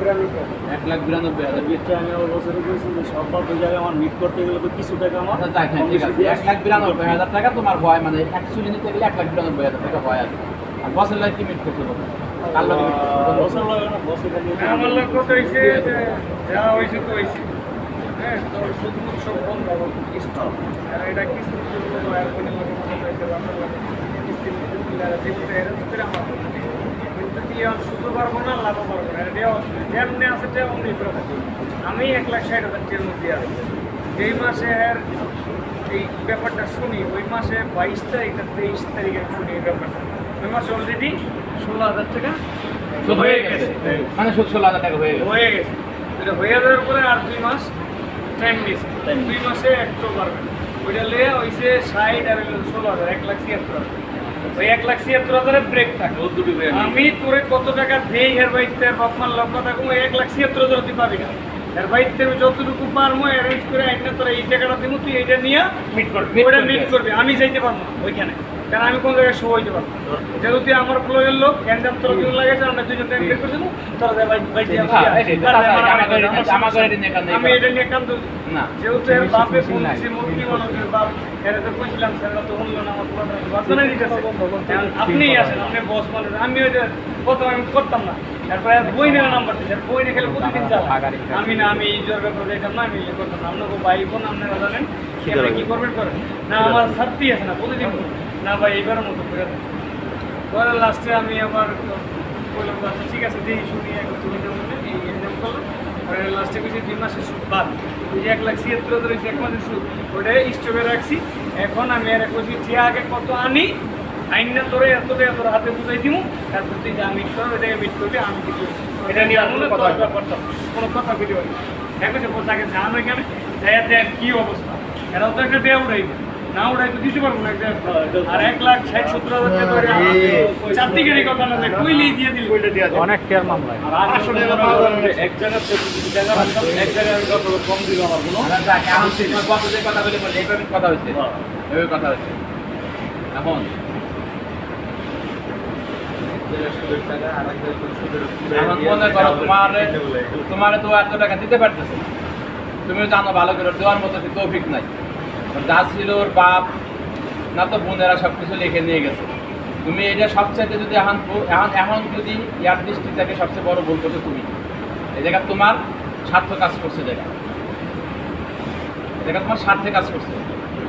1,92,000 আমি বছরে করেছি যে সব জায়গায় আমার মিট করতে গেলে তো কিছু টাকা আমার দেখেন ঠিক আছে 1,92,000 টাকা তোমার হয় মানে অ্যাকচুয়ালি নিতে গেলে 1,92,000 টাকা হয় আর বছর লাগে কি মিট করতে পারবে বছর লাগে না বছর আমার লক্ষ্য তো হয়েছে যে যা হয়েছে তো হয়েছে হ্যাঁ তো শুধু সব বন্ধ স্টপ আর এটা কিস্তি আর কোনো লোকের মতো হয়েছে কিস্তি আমার কিন্তু দিয়ে শুধু পারবো না লাভও পারবো না যেমনি আছে তেমনি করে থাকি আমি 1,60,000 টাকার মধ্যে আছি যেই মাসে এই ব্যাপারটা শুনি ওই মাসে 22 তারিখ 23 তারিখে শুনি এই ব্যাপারটা ওই মাসে অলরেডি 16,000 টাকা হয়ে গেছে মানে 16,000 টাকা হয়ে গেছে এটা হয়ে যাওয়ার পরে আর 2 মাস টাইম নিয়েছে 2 মাসে একটু পারবে ওইটা লিয়ে হয়েছে 60 আর 16,000 1,76,000 ওই 1,76,000 ব্রেক থাকে আমি তোরে কত টাকা দেই এর বাইতে বাপমার লক্ষ্য থাকুন 1,76,000 তুই পাবি না এর বাইতে আমি যতটুকু পারবো অ্যারেঞ্জ করে আইনা তোরা এই টাকাটা দিব তুই এইটা নিয়ে মিট করবি ওটা মিট করবি আমি যাইতে পারবো না ওইখানে কারণ আমি কোন জায়গায় শো হইতে পারবো যেহেতু তুই আমার ফ্লোরের লোক ক্যান্ডাম তোর দিন লাগেছে আমরা দুজন টাইম বের করে দেবো তোরা আমি এটা নিয়ে কাম না যেহেতু এর বাপে ফোন দিছি মুরগি মানুষের বাপ এর তো কইছিলাম স্যার তো শুনলো না আমার বাচ্চা দিতেছে আপনি আসেন আপনি বস মানুষ আমি ওইটা প্রথম আমি করতাম না তারপরে বই নেওয়ার নাম্বার দিচ্ছে বই নিয়ে খেলে প্রতিদিন যাবো আমি না আমি এই জ্বর ব্যাপার যাইতাম না আমি ইয়ে করতাম না আপনাকে ভাই বোন আপনারা জানেন সেটা কি করবেন করেন না আমার ছাড়তেই আছে না প্রতিদিন না ভাই এইবারের মতো করে দেন পরে লাস্টে আমি আবার বললাম আচ্ছা ঠিক আছে দেখি শুনি এখন তুমি যেমন এই এক্সাম করলাম আর লাস্টে কিছু 2 মাসের সুদ বাদ ওই যে 1,76,000 ধরেছি 1 মাসের সুদ ওটাই স্টকে রাখছি এখন আমি আর বলছি যে আগে কত আনি আইনটা তোরে এতটা তোর হাতে বুঝাই দিব তারপর তুই যা মিট করো এটাকে মিট করবি আমি কিছু এটা নিয়ে কোনো কথা করতাম কোনো কথা বলি হয় দেখো যে পোশাকে জান ওইখানে দেয়া দেন কী অবস্থা এরাও তো একটা দেয়া উড়াইবে না উড়াই তো দিতে পারবো না আর 1,60,70,000 টাকা চারদিকেরই কথা না কইলেই দিয়ে দিল কইলে দেওয়া অনেক কেয়ার মামলায় আসলে এক জায়গায় কম দিল আমার কোনো কথা বলে বলে এইভাবে কথা হয়েছে এইভাবে কথা হয়েছে এখন তোমার তো এত টাকা দিতে পারতেছে তুমিও জানো ভালো করে দেওয়ার মতো তৌফিক নাই যা ছিল ওর বাপ না তো বোনেরা সব কিছু লিখে নিয়ে গেছে তুমি এটা সবচাইতে যদি এখন যদি ইয়ার দৃষ্টি থেকে সবচেয়ে বড় ভুল করছো তুমি এই জায়গা তোমার স্বার্থ কাজ করছে জায়গা তোমার স্বার্থে কাজ করছে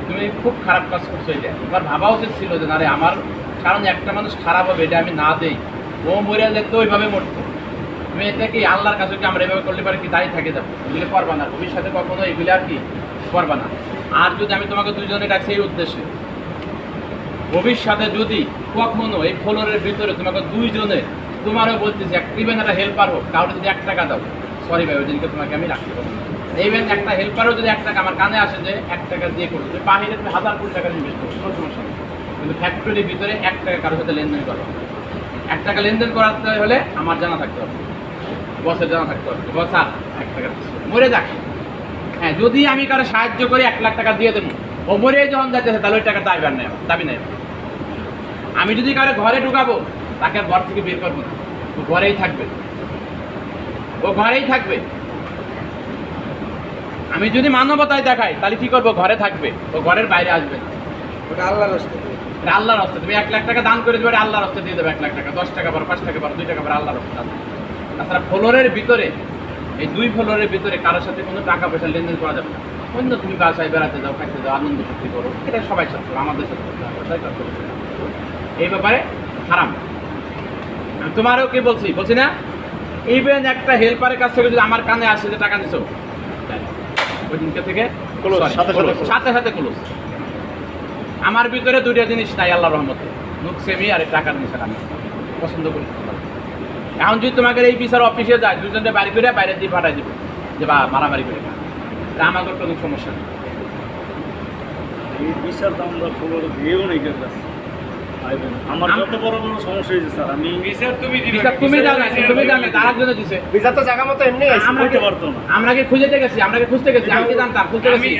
তুমি খুব খারাপ কাজ করছো এটা তোমার ভাবা উচিত ছিল যে না রে আমার কারণ একটা মানুষ খারাপ হবে এটা আমি না দেই ও মরে যেতে ওইভাবে মরতো তুমি এটা কি আল্লাহর কাছে কি আমরা এভাবে করলে পারি কি দায়ী থাকে যাবো এগুলো করবা না ভবিষ্যতে কখনো এগুলো আর কি করবা না আর যদি আমি তোমাকে দুজনে ডাকছি এই উদ্দেশ্যে ভবিষ্যতে যদি কখনো এই ফ্লোরের ভিতরে তোমাকে দুইজনে তোমারও বলতেছি ইভেন একটা হেল্পার হোক কাউকে যদি 1 টাকা দাও সরি ভাই ওই দিনকে তোমাকে আমি রাখতে পারবো ইভেন একটা হেল্পারও যদি 1 টাকা আমার কানে আসে যে 1 টাকা দিয়ে করো তুমি বাহিরে তুমি 1,000 কোটি টাকা ইনভেস্ট করো কোনো সমস্যা নেই কিন্তু ফ্যাক্টরির ভিতরে 1 টাকা কারোর সাথে লেনদেন করো 1 টাকা লেনদেন করাতে হলে আমার জানা থাকতে হবে বসের জানা থাকতে হবে বস আর 1 টাকা মরে যাক হ্যাঁ যদি আমি কারো সাহায্য করি 1,00,000 টাকা দিয়ে দেবো ও মরে যখন যাচ্ছে তাহলে ওই টাকা দাবি নেই আমি যদি কারো ঘরে ঢুকাবো তাকে ঘর থেকে বের করবো না ও ঘরেই থাকবে আমি যদি মানবতায় দেখাই তাহলে কি করবো ঘরে থাকবে ও ঘরের বাইরে আসবে ওটা আল্লাহর রাস্তা আল্লাহর রাস্তা তুমি 1,00,000 টাকা দান করে দেবে আল্লাহর রাস্তা দিয়ে দেবে 1,00,000 টাকা 10 টাকা বারো 5 টাকা বারো 2 টাকা বারো আল্লাহর রাস্তা তাছাড়া ফ্লোরের ভিতরে এই 2 ফ্লোরের ভিতরে কারোর সাথে কোনো টাকা পয়সা লেনদেন করা যাবে না অন্য তুমি বাসায় বেড়াতে যাও খাইতে যাও আনন্দ ফুর্তি করো এটা সবাই সাথে আমাদের সাথে এই ব্যাপারে হারাম আমি তোমারও কি বলছি না ইভেন একটা হেল্পারের কাছ থেকে যদি আমার কানে আসে যে টাকা নিছো ওই দিনকে থেকে সাথে ক্লোজ আমার ভিতরে 2টা জিনিস নাই আল্লাহর রহমতে নুকসেমি আর টাকার নিশা আমি পছন্দ করি এখন যদি তোমাকে এই বিচার অফিসে যায় দুজনকে বাড়ি করে বাইরে দিয়ে পাঠাই দিব যে বা মারামারি করে আমাকে কোনো সমস্যা নেই এই বিচার তো আমরা ফ্লোরে দিয়েও নেই কেউ কাছে আমার যত বড় সমস্যা হয়েছে স্যার আমি তুমি জানো তার জন্য দিছে বিচার তো জায়গা মতো এমনি আমরা কি পারতো না আমরা কি খুঁজতে গেছি আমি কি জানতাম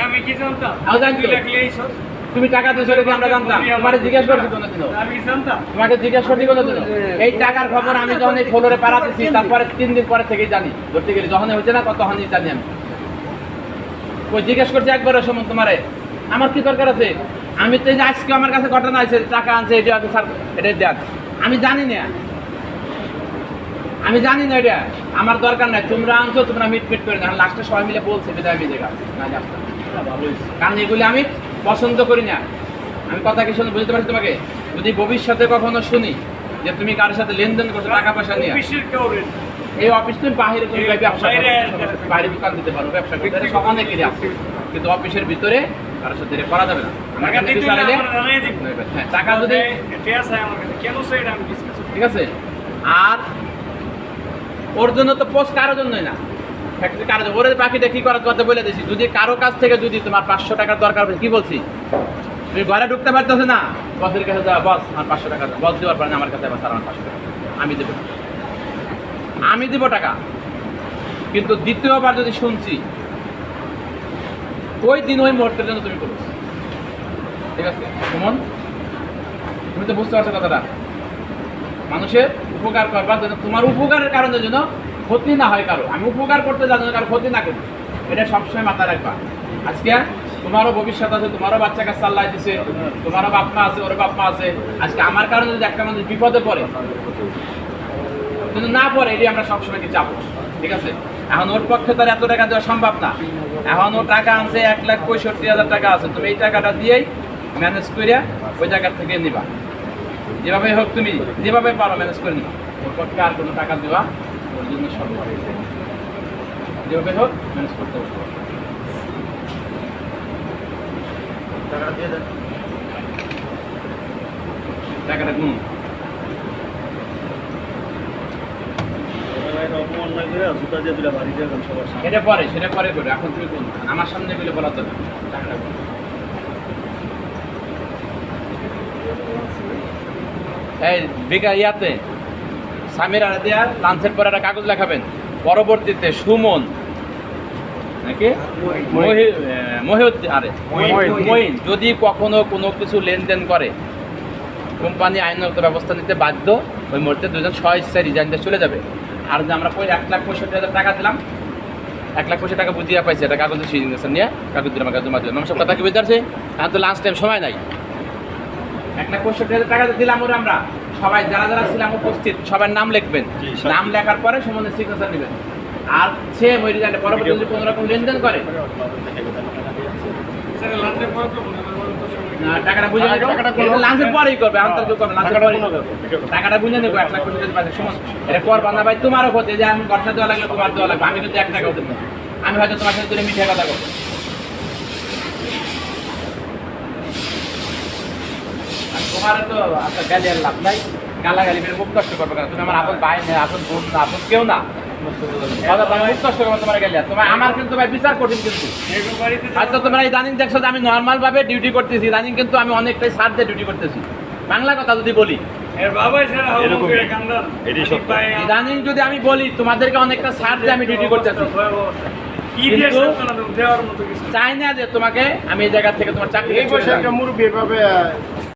আমি কি জানতাম আও জানতো তুমি টাকা দিয়েছো এটা কি আমরা জানতাম? তোমাকে জিজ্ঞেস করছি কোনোদিনও? আমি কি জানতাম? তোমাকে জিজ্ঞেস করছি কোনোদিনও? এই টাকার খবর আমি যখন এই ফ্লোরে পাড়া দিচ্ছি তারপরে 3 দিন পরে থেকেই জানি, ধরতে গেলে যখন হয়েছে না তখনই জানি আমি। ওই জিজ্ঞেস করছি একবার সময় তোমারে, আমার কি দরকার আছে? আমি তো এই যে আজকে আমার কাছে ঘটনা আছে, টাকা আনছে এটা আছে স্যার, এটা দেন, আমি জানি না, আমি জানি না, এটা আমার দরকার নাই, তোমরা আনছো, তোমরা মিটমিট করে না, লাস্টে সবাই মিলে বলছে বিদায় আমি জায়গা না জানতাম। ভালো হয়েছে। কারণ এগুলি আমি পছন্দ করি না। আমি কথা কি শুনে বুঝতে পারছি তোমাকে? যদি ভবিষ্যতে কখনো শুনি যে তুমি কারোর সাথে লেনদেন করছো টাকা পয়সা নিয়ে, অফিসের কেউ রেট। এই অফিস তুমি বাইরে তুমি ব্যবসা করো, বাইরে- বাইরে দোকান দিতে পারো, ব্যবসা করতে পারো, সব অনেকেরই আছে, কিন্তু অফিসের ভিতরে কারোর সাথে এটা করা যাবে না। আমার টাকা কাছে দিতে বিচার হলে এলে- আমরা জানাই দিব। হ্যাঁ, টাকা যদি এটা আছে আমার কাছে, কেন স্যার এটা আমি ডিসকাস ঠিক আছে। আর ওর জন্য তো পোস্ট কারোর জন্যই না, ফ্যাক্টরি কারো ওরে বাকিটা কি করার কথা বলে দিয়েছি। যদি কারো কাছ থেকে যদি তোমার 500 টাকার দরকার হবে, কি বলছি, তুমি ঘরে ঢুকতে পারতেছে না, বসের কাছে যাও, বস আমার 500 টাকা দাও। বস দেওয়ার পরে আমার কাছে আবার আমার 500 টাকা আমি দেবো, আমি দিব টাকা। কিন্তু দ্বিতীয়বার যদি শুনছি, ওই দিন ওই মুহূর্তের জন্য তুমি করো, ঠিক আছে? সুমন, তুমি তো বুঝতে পারছো কথাটা, মানুষের উপকার করবার জন্য, তোমার উপকারের কারণে যেন ক্ষতি না হয় কারো, আমি উপকার করতে জানো কারো ক্ষতি না করি, এটা সবসময় মাথায় রাখবা। আজকে তোমারও ভবিষ্যৎ আছে, তোমারও বাচ্চা কাছে চাল্লাই দিছে, তোমারও বাপ মা আছে, ওর বাপ মা আছে। আজকে আমার কারণে যদি একটা মানুষ বিপদে পড়ে, কিন্তু না পড়ে, এটি আমরা সবসময় কি চাবো, ঠিক আছে? এখন ওর পক্ষে তো আর এত টাকা দেওয়া সম্ভব না। এখন ও টাকা আনছে 1,65,000 টাকা আছে, তুমি এই টাকাটা দিয়েই ম্যানেজ করে ওই জায়গা থেকে নিবা, যেভাবে হোক তুমি যেভাবে পারো ম্যানেজ করে নিবা। ওর পক্ষে আর কোনো টাকা দেওয়া ওর জন্য সম্ভব, যেভাবে হোক ম্যানেজ করতে হবে। টাকাটা দিয়ে দেন। টাকাটা গুণ এটা অপমান না করে জুতা দিয়ে দিলে বাড়ি যাবেন সবার সামনে। এটা পরে, সেটা পরে করে, এখন তুমি কোন আমার সামনে বলে বলা তো না, টাকাটা গুণ। এই বিকা ইয়াতে সামির আর দিয়া লাঞ্চের পরে একটা কাগজ লেখাবেন, পরবর্তীতে সুমন নাকি মহিউদ্দিন যদি কখনো কোনো কিছু লেনদেন করে, কোম্পানি আইনগত ব্যবস্থা নিতে বাধ্য, ওই মুহূর্তে দুজন স্ব-ইচ্ছায় রিজাইন দিয়ে চলে যাবে। আর যে আমরা 1,65,000 টাকা দিলাম, 1,65,000 টাকা বুঝিয়ে পাইছি, এটা কাগজের সিগনেচার নিয়ে কাগজ দিলাম, কাগজ জমা দিলাম, সব কথা কি বুঝতে পারছি? এখন তো লাঞ্চ টাইম, সময় নাই। 1,65,000 টাকা দিলাম ওরা, আমরা সবাই যারা যারা ছিলাম উপস্থিত সবার নাম লিখবেন, জি, সব নাম লেখার পরে সুমনের সিগনেচার নেবেন। আর সে ওই রিজাইনে পরবর্তী যদি কোনো রকম লেনদেন করে, স্যার লাঞ্চের পর তো মনে হয় তো সময় না, টাকাটা বুঝে নেবো, লাঞ্চের পরেই করবে, এখন তো কেউ করবে না, লাঞ্চের পরেই করবে। টাকাটা বুঝে নেবো, 1,65,000 যদি পাচ্ছে সুমন, এটা করবা না ভাই, তোমারও ক্ষতি, যে আমি খরচা দেওয়া লাগলে তোমার দেওয়া লাগবে, আমি কিন্তু 1 টাকাও দেবো না। আমি হয়তো তোমার সাথে মিঠে কথা বলবো, আর তোমার তো আচ্ছা গালি আর লাভ নাই, গালাগালি মেরে মুখ কষ্ট করবে কেন? তুমি আমার আপন ভাই না, আপন বোন না, আপন কেউ না, কথা বলে মুখ কষ্ট করবো তোমার গালি। তোমার আমার কিন্তু ভাই বিচার কঠিন, কিন্তু এরকম বাড়িতে হয়তো তোমরা ইদানিং দেখছো যে আমি নর্মাল ভাবে ডিউটি করতেছি, ইদানিং কিন্তু আমি অনেকটাই সার দিয়ে ডিউটি করতেছি। বাংলা কথা যদি বলি, এর বাবাই স্যার হাউ এরকমই। করে কান্দান এটাই সত্য। ইদানিং যদি আমি বলি তোমাদেরকে অনেকটা সার দিয়ে আমি ডিউটি করতেছি, কি দিয়ে কিন্তু- সান্ত্বনা দেবো? দেওয়ার মতো কিছু নেই। চাই না যে তোমাকে আমি এই জায়গা থেকে তোমার চাকরি এই বয়সে একটা মুরব্বী এভাবে